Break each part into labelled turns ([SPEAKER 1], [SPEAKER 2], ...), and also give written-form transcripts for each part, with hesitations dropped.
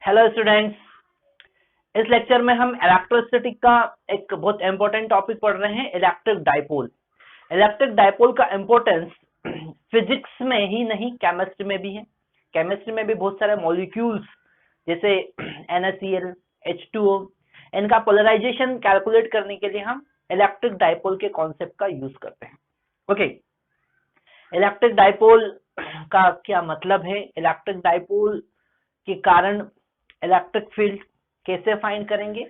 [SPEAKER 1] Hello students. इस lecture में हम इलेक्ट्रोस्टैटिक का एक बहुत इंपॉर्टेंट टॉपिक पढ़ रहे हैं, इलेक्ट्रिक डाइपोल। इलेक्ट्रिक डाइपोल का इंपॉर्टेंस फिजिक्स में ही नहीं, केमिस्ट्री में भी है। केमिस्ट्री में भी बहुत सारे मॉलिक्यूल्स जैसे NaCl, H2O, इनका पोलराइजेशन कैलकुलेट करने के लिए हम इलेक्ट्रिक डाइपोल के कॉन्सेप्ट का यूज करते हैं। ओके, इलेक्ट्रिक डाइपोल का क्या मतलब है, इलेक्ट्रिक डाइपोल के कारण इलेक्ट्रिक फील्ड कैसे फाइंड करेंगे,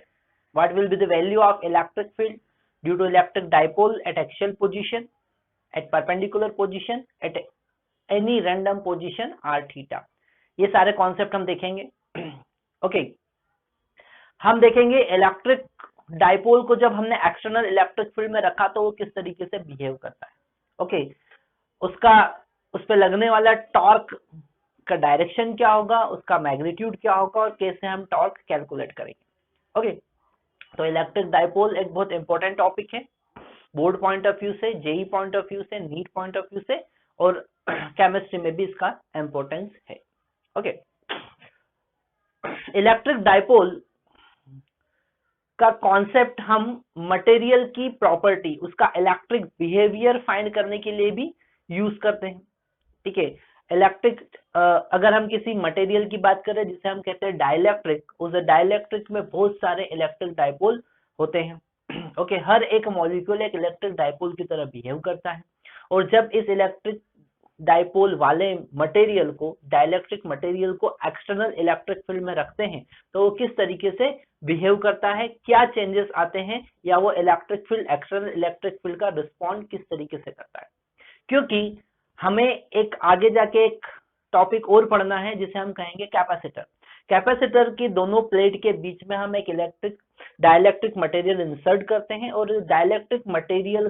[SPEAKER 1] what will be the value of electric field due to electric dipole at axial position, at perpendicular position, at any random position r theta, ये सारे कॉन्सेप्ट हम देखेंगे। ओके, हम देखेंगे इलेक्ट्रिक डाइपोल को जब हमने एक्सटर्नल इलेक्ट्रिक फील्ड में रखा तो वो किस तरीके से बिहेव करता है। ओके, उसका उस पर लगने वाला टॉर्क का डायरेक्शन क्या होगा, उसका मैग्नीट्यूड क्या होगा और कैसे हम टॉर्क कैलकुलेट करेंगे। ओके, तो इलेक्ट्रिक डाइपोल एक बहुत इंपॉर्टेंट टॉपिक है बोर्ड पॉइंट ऑफ व्यू से, जेई पॉइंट ऑफ व्यू से, नीट पॉइंट ऑफ व्यू से, और केमिस्ट्री में भी इसका इंपॉर्टेंस है। ओके, इलेक्ट्रिक डाइपोल का कॉन्सेप्ट हम मटेरियल की प्रॉपर्टी, उसका इलेक्ट्रिक बिहेवियर फाइंड करने के लिए भी यूज करते हैं। ठीक है, इलेक्ट्रिक अगर हम किसी मटेरियल की बात करें जिसे हम कहते हैं डाइलेक्ट्रिक, उस डाइलेक्ट्रिक में बहुत सारे इलेक्ट्रिक डाइपोल होते हैं। ओके, हर एक मॉलिक्यूल एक इलेक्ट्रिक डाइपोल की तरह बिहेव करता है, और जब इस इलेक्ट्रिक डाइपोल वाले मटेरियल को, डाइलेक्ट्रिक मटेरियल को एक्सटर्नल इलेक्ट्रिक फील्ड में रखते हैं तो वो किस तरीके से बिहेव करता है, क्या चेंजेस आते हैं, या वो electric field external electric field का रिस्पॉन्ड किस तरीके से करता है। क्योंकि हमें एक आगे जाके एक टॉपिक और पढ़ना है जिसे हम कहेंगे कैपेसिटर। कैपेसिटर की दोनों प्लेट के बीच में हम एक इलेक्ट्रिक डाइलेक्ट्रिक मटेरियल इंसर्ट करते हैं, और डाइलेक्ट्रिक मटेरियल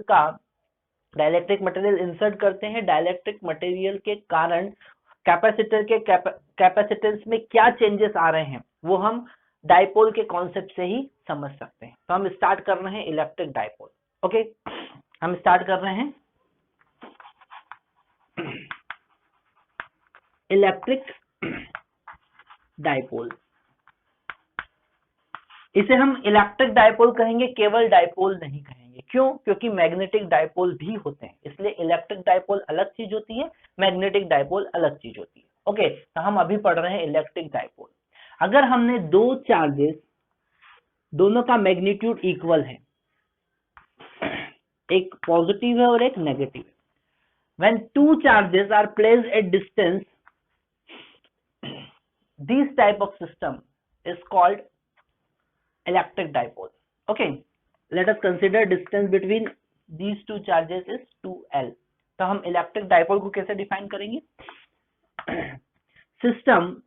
[SPEAKER 1] इंसर्ट करते हैं। डाइलेक्ट्रिक मटेरियल के कारण कैपेसिटर के कैपेसिटेंस में क्या चेंजेस आ रहे हैं वो हम डाइपोल के कॉन्सेप्ट से ही समझ सकते हैं। तो हम स्टार्ट कर रहे हैं इलेक्ट्रिक डाइपोल। ओके, हम स्टार्ट कर रहे हैं इलेक्ट्रिक डाइपोल। इसे हम इलेक्ट्रिक डाइपोल कहेंगे, केवल डाइपोल नहीं कहेंगे। क्यों? क्योंकि मैग्नेटिक डाइपोल भी होते हैं, इसलिए इलेक्ट्रिक डाइपोल अलग चीज होती है, मैग्नेटिक डाइपोल अलग चीज होती है। ओके, तो हम अभी पढ़ रहे हैं इलेक्ट्रिक डाइपोल। अगर हमने दो चार्जेस, दोनों का मैग्नीट्यूड इक्वल है, एक पॉजिटिव है और एक नेगेटिव है, when two charges are placed at distance, this type of system is called electric dipole. Okay, let us consider distance between these two charges is 2L. तो हम इलेक्ट्रिक डाइपोल को कैसे डिफाइन करेंगे? system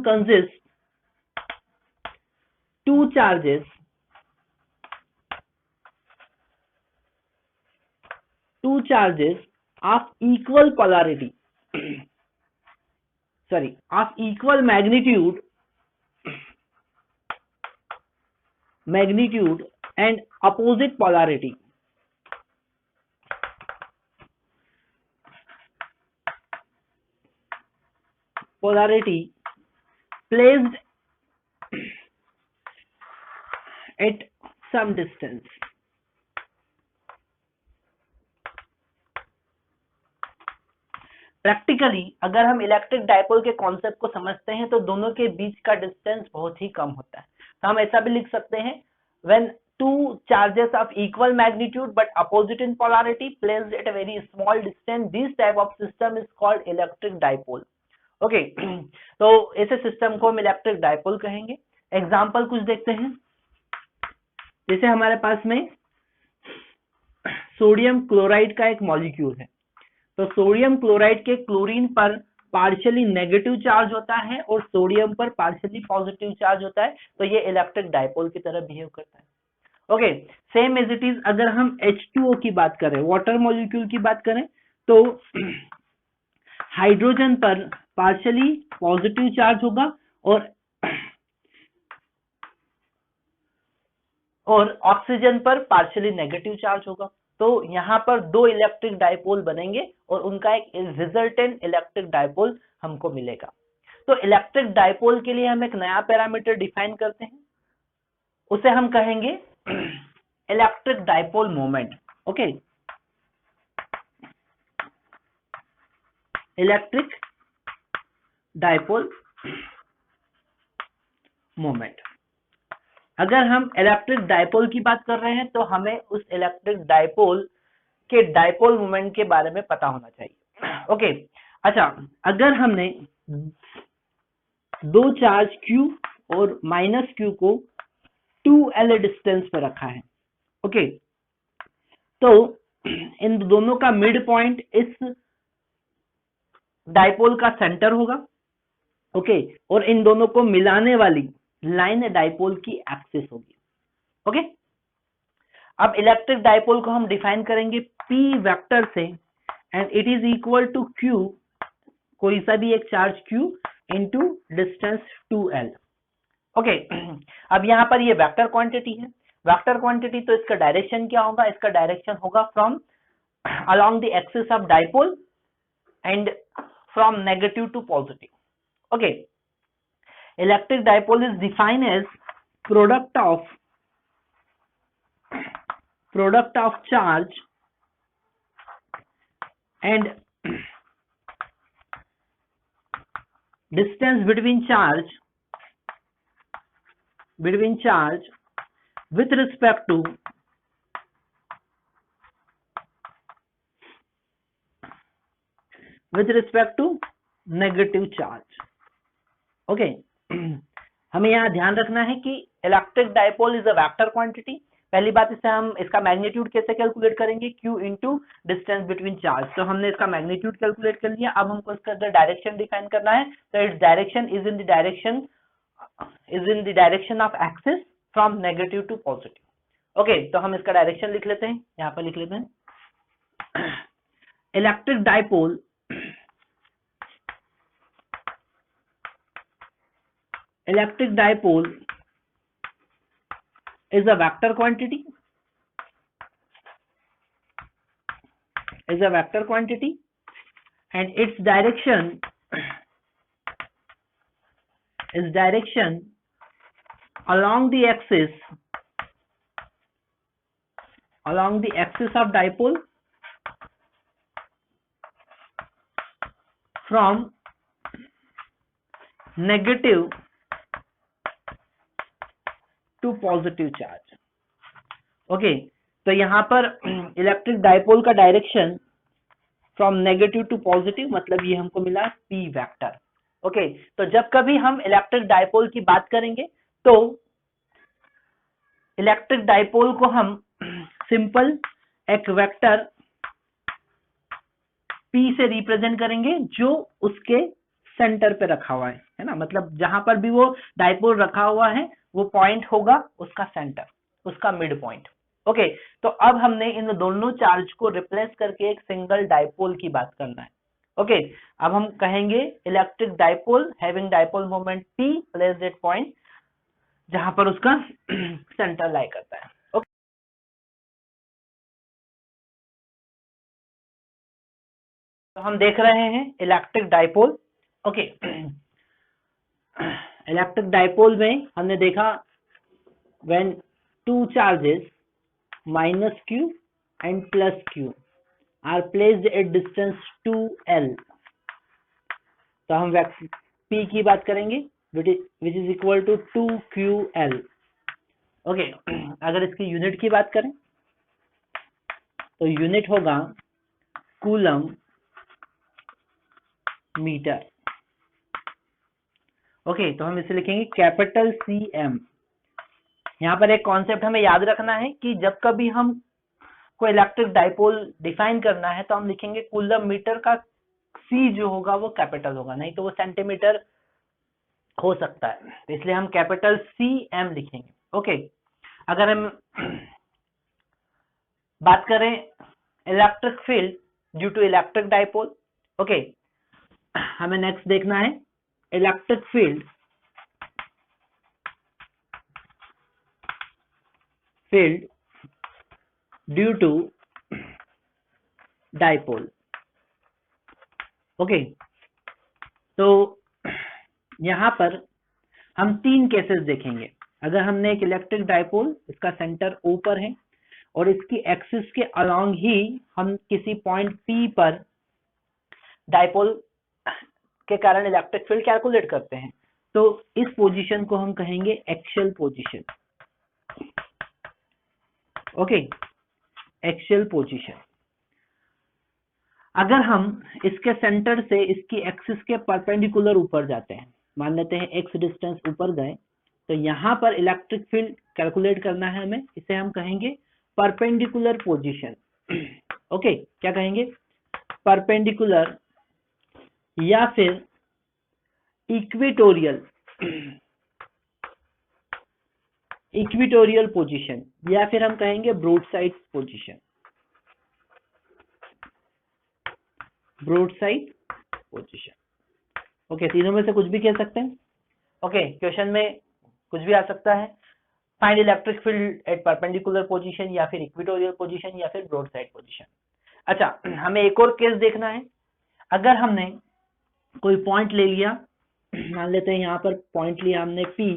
[SPEAKER 1] consists two charges of equal polarity, sorry, of equal magnitude and opposite polarity. Placed at some distance. Practically अगर हम electric dipole के concept को समझते हैं तो दोनों के बीच का डिस्टेंस बहुत ही कम होता है। तो हम ऐसा भी लिख सकते हैं, when two charges of equal magnitude but opposite in polarity placed at a very small distance, this type of system is called electric dipole. Okay, तो ऐसे सिस्टम को हम इलेक्ट्रिक डाइपोल कहेंगे। एग्जाम्पल कुछ देखते हैं, जैसे हमारे पास में सोडियम क्लोराइड का एक मॉलिक्यूल है, तो सोडियम क्लोराइड के क्लोरीन पर पार्शियली नेगेटिव चार्ज होता है और सोडियम पर पार्शियली पॉजिटिव चार्ज होता है, तो ये इलेक्ट्रिक डाइपोल की तरह बिहेव करता है। Okay, same as it is अगर हम H2O की बात करें, वाटर मॉलिक्यूल की बात करें, तो हाइड्रोजन पर पार्शियली पॉजिटिव चार्ज होगा और ऑक्सीजन पर पार्शियली नेगेटिव चार्ज होगा। तो यहाँ पर दो इलेक्ट्रिक डाइपोल बनेंगे और उनका एक रिजल्टेंट इलेक्ट्रिक डाइपोल हमको मिलेगा। तो इलेक्ट्रिक डाइपोल के लिए हम एक नया पैरामीटर डिफाइन करते हैं, उसे हम कहेंगे electric dipole moment. Okay, electric dipole moment. अगर हम इलेक्ट्रिक डाइपोल की बात कर रहे हैं तो हमें उस इलेक्ट्रिक डाइपोल के डाइपोल मोमेंट के बारे में पता होना चाहिए। ओके, अच्छा, अगर हमने दो चार्ज Q और माइनस Q को 2L डिस्टेंस पे रखा है, ओके, तो इन दोनों का मिड पॉइंट इस डाइपोल का सेंटर होगा, ओके, और इन दोनों को मिलाने वाली लाइन डाइपोल की एक्सिस होगी। ओके, अब इलेक्ट्रिक डाइपोल को हम डिफाइन करेंगे P वेक्टर से, and it is equal to Q, कोई सा भी एक charge Q into distance 2L। Okay, अब यहाँ पर ये वेक्टर क्वांटिटी है, वेक्टर क्वांटिटी, तो इसका डायरेक्शन क्या होगा? इसका डायरेक्शन होगा from along the axis of dipole and from negative to positive. Okay, electric dipole is defined as product of charge and distance between charge with respect to negative charge। Okay, हमें यहाँ ध्यान रखना है कि electric dipole is a vector quantity. पहली बात, इसे हम इसका मैग्नीट्यूड कैसे कैलकुलेट करेंगे? Q into distance between charge. तो हमने इसका मैग्नीट्यूड कैलकुलेट कर लिया, अब हमको इसका डायरेक्शन डिफाइन करना है। तो its direction is in the direction of axis from negative to positive. Okay, तो हम इसका डायरेक्शन लिख लेते हैं, यहाँ पर लिख लेते हैं electric dipole is a vector quantity and its direction along the axis of dipole from negative to positive charge. Okay, तो यहाँ पर इलेक्ट्रिक डाइपोल का direction from negative to positive, मतलब ये हमको मिला P वेक्टर। ओके, तो जब कभी हम इलेक्ट्रिक डाइपोल की बात करेंगे तो इलेक्ट्रिक डाइपोल को हम सिंपल एक वेक्टर P से रिप्रेजेंट करेंगे जो उसके सेंटर पे रखा हुआ है ना, मतलब जहां पर भी वो डाइपोल रखा हुआ है वो पॉइंट होगा उसका सेंटर, उसका मिड पॉइंट। ओके, तो अब हमने इन दोनों चार्ज को रिप्लेस करके एक सिंगल डाइपोल की बात करना है। ओके, अब हम कहेंगे electric dipole having dipole moment P place that point जहां पर उसका सेंटर लाई करता है। ओके, तो हम देख रहे हैं electric dipole. Okay, electric dipole में हमने देखा when two charges minus Q and plus Q are placed at distance 2L, तो हम P की बात करेंगे which is equal to 2QL। Okay, अगर इसकी यूनिट की बात करें तो यूनिट होगा कूलम मीटर। ओके, तो हम इसे लिखेंगे कैपिटल CM। यहाँ पर एक कॉन्सेप्ट हमें याद रखना है कि जब कभी हम कोई इलेक्ट्रिक डाइपोल डिफाइन करना है तो हम लिखेंगे कूलम मीटर का C जो होगा वो कैपिटल होगा, नहीं तो वो सेंटीमीटर हो सकता है, तो इसलिए हम कैपिटल CM लिखेंगे। ओके, अगर हम बात करें electric field due to electric dipole, okay, हमें नेक्स्ट देखना है electric field due to dipole. Okay, तो यहां पर हम 3 केसेस देखेंगे। अगर हमने एक इलेक्ट्रिक डाइपोल, इसका सेंटर O पर है और इसकी एक्सिस के अलोंग ही हम किसी पॉइंट P पर डाइपोल के कारण इलेक्ट्रिक फील्ड कैलकुलेट करते हैं, तो इस पोजीशन को हम कहेंगे axial position. Okay, axial position. अगर हम इसके सेंटर से इसकी एक्सिस के परपेंडिकुलर ऊपर जाते हैं, मान लेते हैं x डिस्टेंस ऊपर गए, तो यहां पर इलेक्ट्रिक फील्ड कैलकुलेट करना है हमें, इसे हम कहेंगे परपेंडिकुलर पोजीशन। ओके, क्या कहेंगे? परपेंडिकुलर या फिर इक्वेटोरियल, इक्वेटोरियल पोजीशन, या फिर हम कहेंगे broadside position, broadside position. Okay, तीनों में से कुछ भी कह सकते हैं। ओके, क्वेश्चन में कुछ भी आ सकता है। Find electric field at perpendicular position, या फिर इक्वेटोरियल पोजीशन, या फिर ब्रोडसाइड पोजीशन। अच्छा, हमें एक और केस देखना है। अगर हमने कोई पॉइंट ले लिया, मान लेते हैं यहाँ पर पॉइंट लिया हमने P,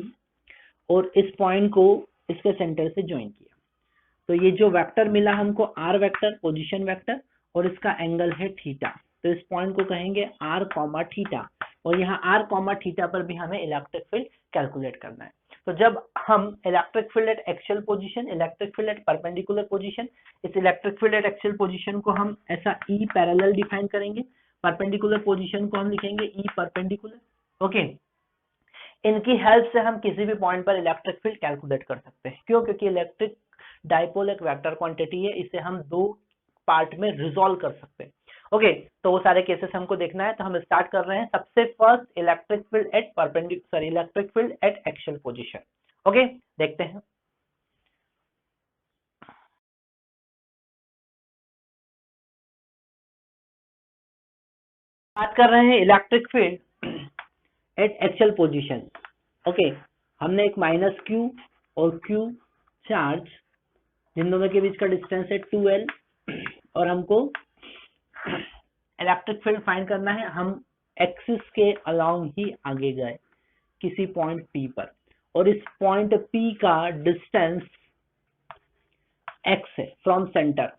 [SPEAKER 1] और इस पॉइंट को इसके सेंटर से ज्वाइन किया, तो ये जो वेक्टर मिला हमको R वेक्टर, पोजीशन वेक्टर, और इसका एंगल है थीटा, तो इस पॉइंट को कहेंगे R कॉमा थीटा, और यहाँ R कॉमा थीटा पर भी हमें इलेक्ट्रिक फील्ड कैलकुलेट करना है। तो जब हम electric field at axial position, electric field at perpendicular position, इस electric field at axial position को हम ऐसा E पैरेलल डिफाइन करेंगे, परपेंडिकुलर पोजीशन को हम लिखेंगे E परपेंडिकुलर। ओके, इनकी हेल्प से हम किसी भी पॉइंट पर इलेक्ट्रिक फील्ड कैलकुलेट कर सकते हैं। क्यों? क्योंकि इलेक्ट्रिक डाइपोल एक वेक्टर क्वांटिटी है, इसे हम 2 पार्ट में रिजॉल्व कर सकते हैं। ओके, तो वो सारे केसेस हमको देखना है, तो हम स्टार्ट कर रहे हैं सबसे first electric field at perpendicular, electric field at axial position. Okay, देखते हैं। बात कर रहे हैं electric field at axial position. Okay, हमने एक -q और q चार्ज, जिन दोनों के बीच का डिस्टेंस है 2l, और हमको इलेक्ट्रिक फील्ड फाइंड करना है। हम एक्सिस के अलोंग ही आगे गए किसी पॉइंट P पर, और इस पॉइंट P का डिस्टेंस x है फ्रॉम सेंटर।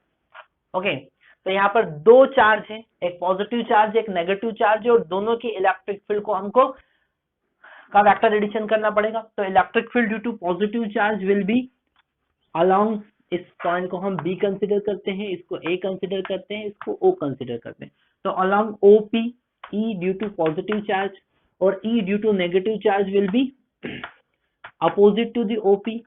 [SPEAKER 1] ओके, तो यहाँ पर 2 चार्ज है, एक पॉजिटिव चार्ज, एक नेगेटिव चार्ज है, और दोनों की इलेक्ट्रिक फील्ड को हमको का वेक्टर एडिशन करना पड़ेगा। तो electric field due to positive charge will be along, इस पॉइंट को हम B कंसिडर करते हैं, इसको A कंसिडर करते हैं, इसको O कंसिडर करते हैं। तो along OP, E due to positive charge और E due to negative charge will be opposite to the OP।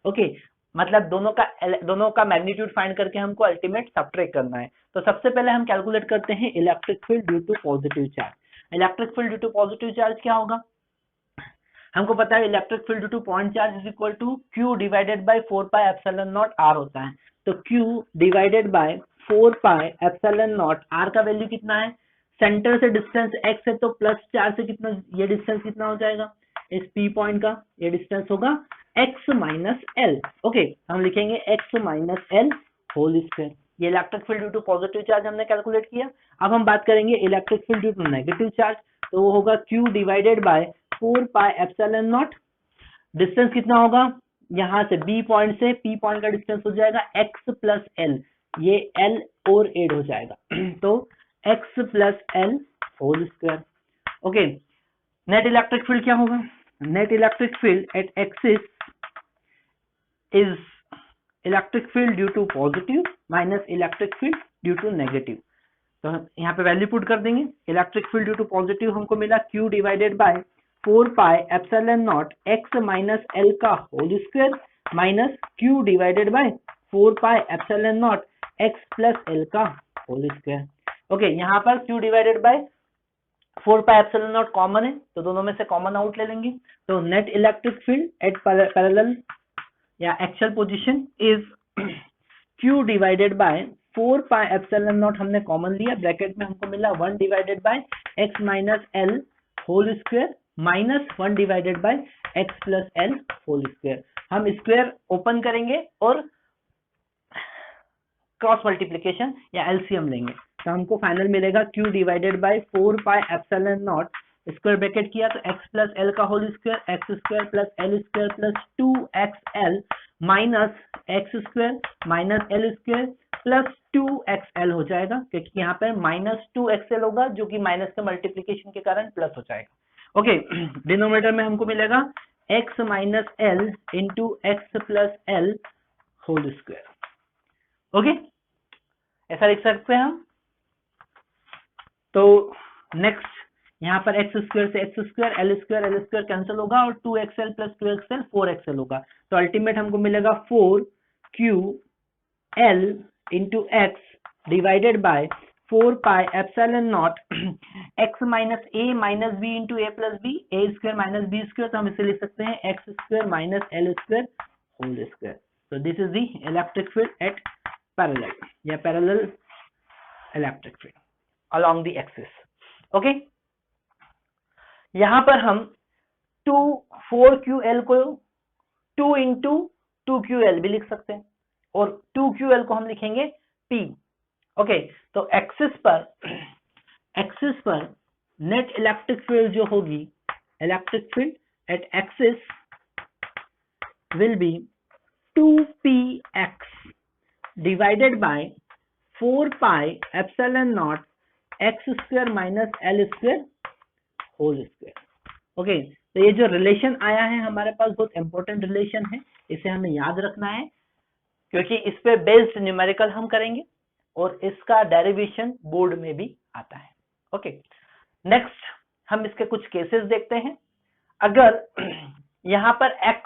[SPEAKER 1] Okay, मतलब दोनों का मैग्नीट्यूड फाइंड करके हमको अल्टीमेट सब्ट्रैक्ट करना है। तो सबसे पहले हम कैलकुलेट करते हैं electric field due to positive charge. Electric field due to positive charge क्या होगा? हमको पता है electric field due to point charge is equal to Q divided by 4πε0 R होता है। तो Q डिवाइडेड बाय 4πε0 R का वैल्यू कितना है? सेंटर से डिस्टेंस x है, तो +4 से कितना, ये डिस्टेंस कितना हो जाएगा? इस P पॉइंट का ये डिस्टेंस होगा x माइनस एल। ओके, हम लिखेंगे x minus L whole square. ये electric field due to positive charge हमने कैलकुलेट किया। अब हम बात करेंगे electric field due to negative charge, तो वो होगा Q डिवाइडेड बाय 4πε0। डिस्टेंस कितना होगा? यहां से B पॉइंट से P पॉइंट का डिस्टेंस हो जाएगा x प्लस एल, ये L और एड हो जाएगा, तो x plus L whole square. Okay, net electric field क्या होगा? Net electric field at axis is electric field due to positive minus electric field due to negative. तो यहाँ पे वैल्यू पुट कर देंगे। Electric field due to positive हमको मिला Q divided by 4πε0 x minus L का whole square minus Q divided by 4πε0 x plus L का whole square. Okay, यहाँ पर Q डिवाइडेड बाय 4πε0 कॉमन है, तो दोनों में से कॉमन आउट ले लेंगे। तो net electric field at parallel या axial position is Q divided by 4πε0 हमने कॉमन लिया, ब्रैकेट में हमको मिला 1 divided by x minus L whole square minus 1 divided by x plus L whole square. हम स्क्वायर ओपन करेंगे और क्रॉस मल्टीप्लीकेशन या एलसीएम लेंगे तो हमको फाइनल मिलेगा q divided by 4 pi epsilon naught square bracket किया तो x प्लस एल का whole square x square plus L square plus 2xl minus x square minus L square plus 2xl हो जाएगा क्योंकि यहाँ पर माइनस 2xl होगा जो कि माइनस के मल्टीप्लीकेशन के कारण प्लस हो जाएगा। ओके, डिनोमिनेटर में हमको मिलेगा x minus l into x plus L whole square. Okay, ऐसा लिख सकते हैं हम। तो नेक्स्ट यहाँ पर एक्स स्क्वायर से x square l square cancel होगा और 2xl प्लस 2xl 4xl होगा तो अल्टीमेट हमको मिलेगा 4ql into x divided by 4 pi epsilon naught x minus a minus b into a plus b a square minus b square तो हम इसे लिख सकते हैं x square minus L square whole square. So this is the electric field at parallel या parallel electric field along the axis. Okay, यहाँ पर हम 4ql को 2 into 2ql भी लिख सकते हैं और 2ql को हम लिखेंगे p। ओके, तो एक्सिस पर नेट इलेक्ट्रिक फील्ड जो होगी electric field at axis will be 2px divided by 4 pi epsilon naught x square minus l square whole square। Okay, तो ये जो रिलेशन आया है हमारे पास बहुत इंपॉर्टेंट रिलेशन है, इसे हमें याद रखना है क्योंकि इस पे बेस्ड न्यूमेरिकल हम करेंगे और इसका डेरिवेशन बोर्ड में भी आता है। ओके, नेक्स्ट हम इसके कुछ केसेस देखते हैं। अगर यहाँ पर x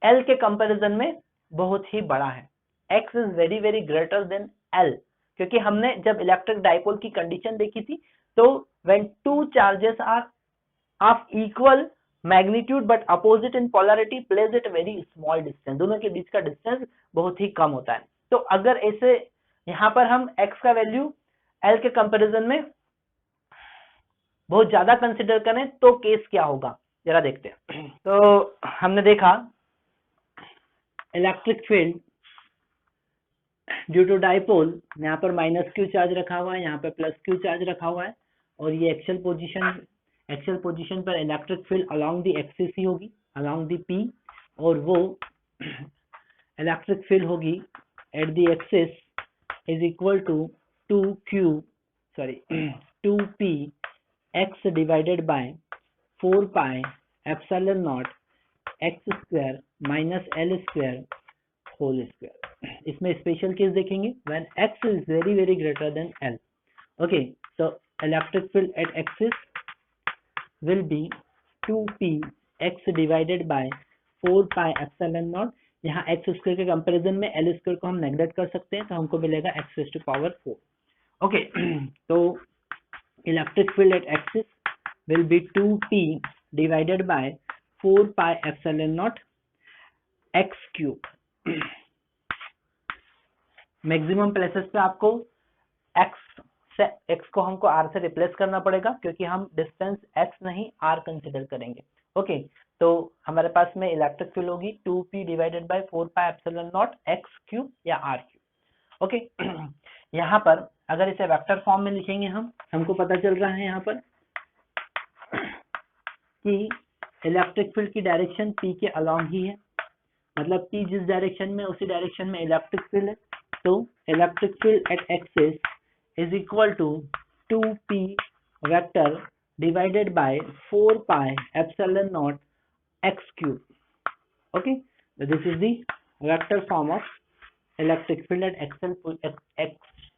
[SPEAKER 1] L के कंपैरिजन में बहुत ही बड़ा है, x is very very greater than L, क्योंकि हमने जब इलेक्ट्रिक डाइपोल की कंडीशन देखी थी तो when two charges are of equal magnitude but opposite in polarity place at a very small distance, दोनों के बीच का डिस्टेंस बहुत ही कम होता है। तो अगर ऐसे यहाँ पर हम x का वैल्यू L के कंपैरिजन में बहुत ज्यादा कंसिडर करें तो केस क्या होगा जरा देखते हैं। तो हमने देखा electric field due to dipole, यहाँ पर माइनस क्यू चार्ज रखा हुआ है, यहाँ पर प्लस क्यू चार्ज रखा हुआ है और ये एक्सियल पोजीशन पर electric field along the axis ही होगी, अलोंग द पी, और वो इलेक्ट्रिक फील्ड होगी at the axis is equal to 2p x divided by 4 pi epsilon naught x square minus L square whole square. इसमें special case देखेंगे when x is very very greater than l। Okay, so electric field at axis will be 2p x divided by 4 pi epsilon naught। यहाँ x square के comparison में l square को हम neglect कर सकते हैं तो हमको मिलेगा x raised to power 4। Okay, तो electric field at axis will be 2p divided by 4 pi epsilon naught x cube। Maximum places पे आपको x को हमको r से रिप्लेस करना पड़ेगा क्योंकि हम डिस्टेंस x नहीं r कंसिडर करेंगे। ओके, तो हमारे पास में इलेक्ट्रिक फील्ड होगी 2p divided by 4 pi epsilon naught x cube या r क्यूब। ओके, यहाँ पर अगर इसे वेक्टर फॉर्म में लिखेंगे हमको पता चल रहा है यहाँ पर कि इलेक्ट्रिक फील्ड की डायरेक्शन p के अलोंग ही है, मतलब p जिस डायरेक्शन में उसी डायरेक्शन में इलेक्ट्रिक फील्ड है। तो electric field at axis is equal to 2p vector divided by 4 pi epsilon naught x cube. Okay, this is the vector form of electric field at axis.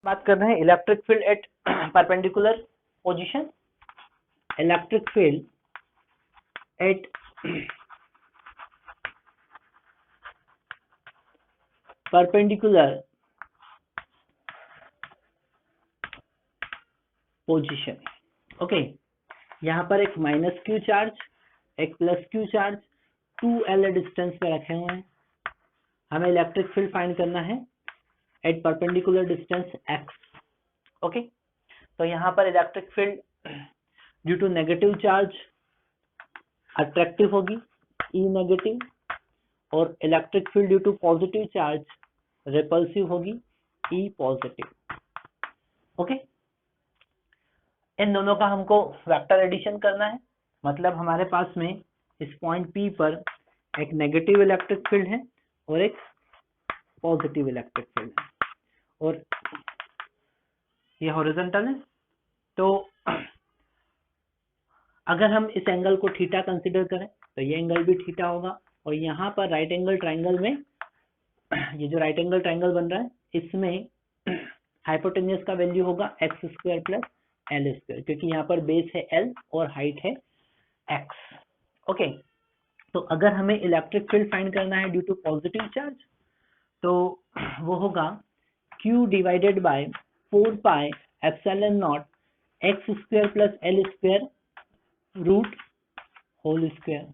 [SPEAKER 1] बात कर रहे हैं electric field at perpendicular position. Electric field at perpendicular position. Okay, यहाँ पर एक minus q charge एक plus q charge 2l distance पे रखे हुए हैं। हमें इलेक्ट्रिक फील्ड फाइंड करना है at perpendicular distance x। Okay, तो यहाँ पर electric field due to negative charge attractive होगी ई नेगेटिव, और electric field due to positive charge repulsive होगी ई पॉजिटिव। ओके, इन दोनों का हमको वेक्टर एडिशन करना है, मतलब हमारे पास में इस पॉइंट P पर एक नेगेटिव इलेक्ट्रिक फील्ड है और एक पॉजिटिव इलेक्ट्रिक फील्ड है, और ये हॉरिजॉन्टल है। तो अगर हम इस एंगल को थीटा कंसीडर करें तो ये एंगल भी थीटा होगा, और यहाँ पर राइट एंगल ट्राइंगल में ये जो राइट एंगल ट्राइंगल बन रहा है इसमें हाइपोटेन्यूस का वैल्यू होगा x square plus L square, क्योंकि यहाँ पर बेस है एल और हाइट है एक्स। ओके, तो अगर हमें इलेक्ट्रिक फील्ड फाइंड करना है ड्यू टू पॉजिटिव चार्ज, तो वो होगा Q divided by 4 pi epsilon naught x square plus L square root whole square,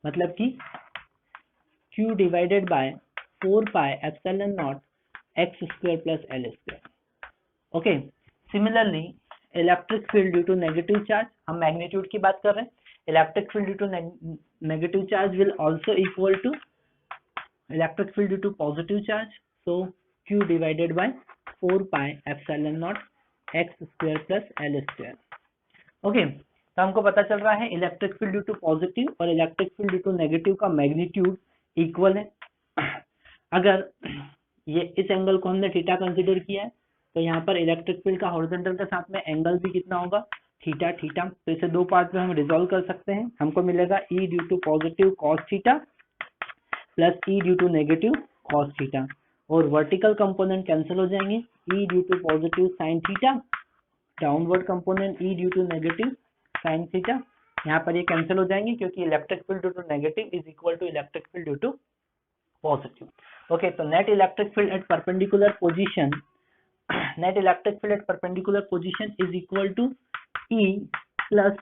[SPEAKER 1] मतलब कि Q divided by 4 pi epsilon naught x square plus L square. Okay, similarly electric field due to negative charge, हम magnitude की बात कर रहे हैं, electric field due to negative charge will also equal to electric field due to positive charge, so Q divided by 4 pi epsilon naught x square plus L square. Okay, तो हमको पता चल रहा है electric field due to positive और electric field due to negative का magnitude equal है। अगर ये इस एंगल को हमने थीटा कंसीडर किया है तो यहाँ पर इलेक्ट्रिक फील्ड का हॉरिजॉन्टल के साथ में एंगल भी कितना होगा, थीटा थीटा। तो इसे दो पार्ट में हम रिजॉल्व कर सकते हैं, हमको मिलेगा E due to positive cos theta plus E due to negative cos theta, और वर्टिकल कंपोनेंट कैंसिल हो जाएंगे, E due to positive sine theta, downward component E due to negative sine theta, यहाँ पर ये कैंसिल हो जाएंगे क्योंकि electric field due to negative is equal to electric field due to positive. Okay, तो net electric field at perpendicular position, net electric field at perpendicular position is equal to E plus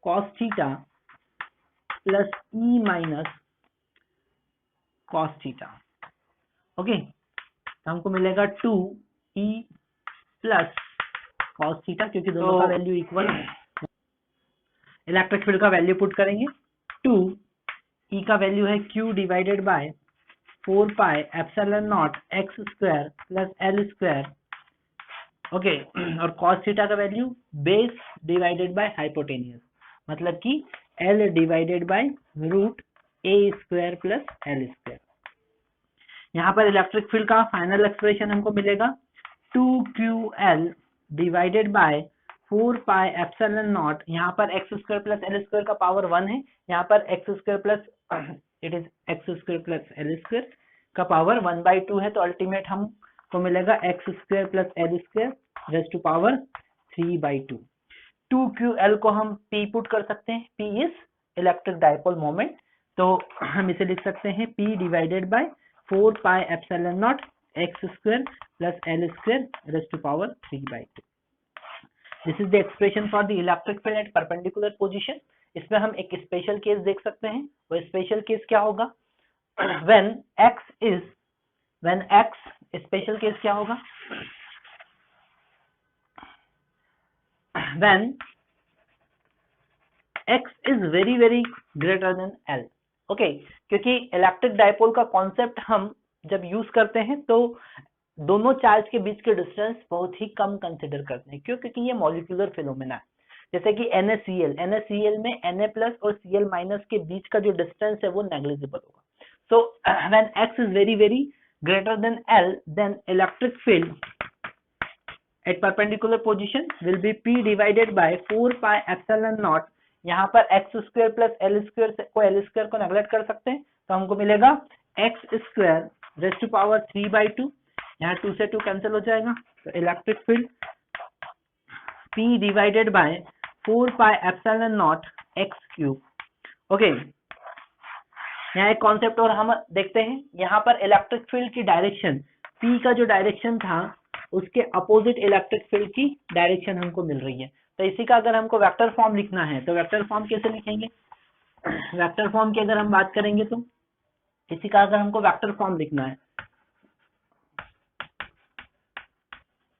[SPEAKER 1] cos theta plus E minus cos theta. Okay, तो हमको मिलेगा 2E plus cos theta, क्योंकि दोनों का value equal है। Electric field का value put करेंगे, 2E का वैल्यू है Q divided by 4 pi epsilon naught x square plus L square. Okay, और cos थीटा का value base divided by hypotenuse, मतलब कि L divided by root a square plus L square. यहाँ पर electric field का final expression हमको मिलेगा 2QL divided by 4 pi epsilon naught, यहाँ पर x square plus L square का पावर 1 है, यहाँ पर x square plus it is x square plus L square का पावर 1/2 है, तो अल्टीमेट हमको मिलेगा x square plus L square raise to power 3/2। 2QL को हम P पुट कर सकते हैं, P is electric dipole moment, तो हम इसे लिख सकते हैं P divided by 4 pi epsilon naught x square plus L square raise to power 3/2। This is the expression for the electric field at perpendicular position. इसमें हम एक स्पेशल केस देख सकते हैं, वो स्पेशल केस क्या होगा, when x स्पेशल केस क्या होगा, when x is very very greater than L। Okay, क्योंकि इलेक्ट्रिक डाइपोल का कॉन्सेप्ट हम जब यूज करते हैं तो दोनों चार्ज के बीच के डिस्टेंस बहुत ही कम कंसिडर करते हैं, क्यों, क्योंकि ये मॉलिक्यूलर फिनोमेना है। जैसे कि NaCl में Na प्लस और Cl माइनस के बीच का जो डिस्टेंस है वो नेग्लिजिबल होगा। So when x is very very greater than L, then electric field at perpendicular position will be P divided by 4 pi epsilon naught, यहाँ पर x square plus L square को नेग्लेक्ट कर सकते हैं, तो हमको मिलेगा x square raise to power 3/2, यहाँ 2 से 2 कैंसिल हो जाएगा, तो electric field P divided by 4 pi epsilon naught x cube. Okay, यहाँ एक कॉन्सेप्ट और हम देखते हैं, यहाँ पर इलेक्ट्रिक फील्ड की डायरेक्शन P का जो डायरेक्शन था उसके अपोजिट इलेक्ट्रिक फील्ड की डायरेक्शन हमको मिल रही है, तो इसी का अगर हमको वेक्टर फॉर्म लिखना है तो वेक्टर फॉर्म कैसे लिखेंगे, वेक्टर फॉर्म की अगर हम बात करेंगे तो इसी का अगर हमको वेक्टर फॉर्म लिखना है,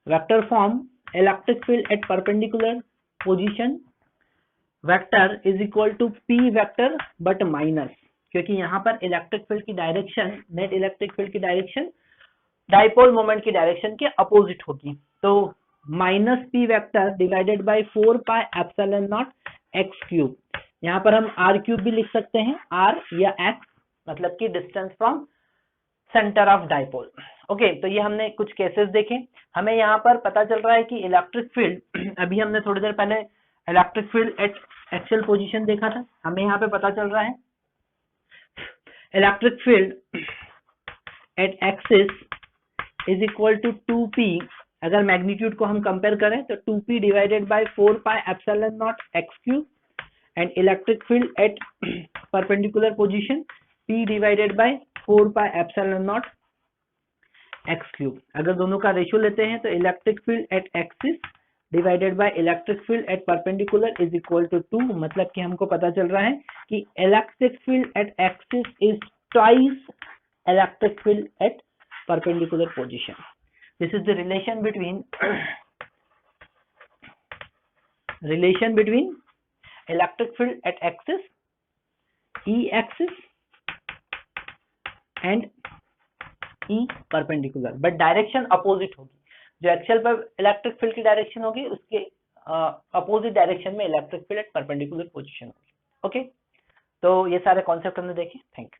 [SPEAKER 1] vector form electric field at perpendicular position vector is equal to P vector but minus, क्योंकि यहाँ पर इलेक्ट्रिक फील्ड की डायरेक्शन, नेट इलेक्ट्रिक फील्ड की डायरेक्शन डाइपोल मोमेंट की डायरेक्शन के अपोजिट होगी। तो minus P vector divided by 4 pi epsilon naught x cube. यहाँ पर हम आर क्यूब भी लिख सकते हैं, आर या एक्स मतलब कि distance from centre of dipole. Okay, तो ये हमने कुछ केसेस देखे। हमें यहाँ पर पता चल रहा है कि इलेक्ट्रिक फील्ड अभी हमने थोड़ी देर पहले electric field at axial position देखा था, हमें यहाँ पे पता चल रहा है electric field at axis is equal to 2p। अगर मैग्नीट्यूड को हम कंपेयर करें तो 2p divided by 4 pi epsilon naught x cube, and electric field at perpendicular position p divided by 4 pi epsilon naught x cube. अगर दोनों का ratio लेते हैं तो electric field at axis divided by electric field at perpendicular is equal to 2। मतलब कि हमको पता चल रहा है कि electric field at axis is twice electric field at perpendicular position. This is the relation between electric field at axis, E axis and E perpendicular, but direction opposite होगी। जो एक्सियल पर इलेक्ट्रिक फील्ड की direction होगी उसके opposite direction में electric field at perpendicular position होगी। Okay, तो ये सारे कॉन्सेप्ट हमने देखे। Thank you.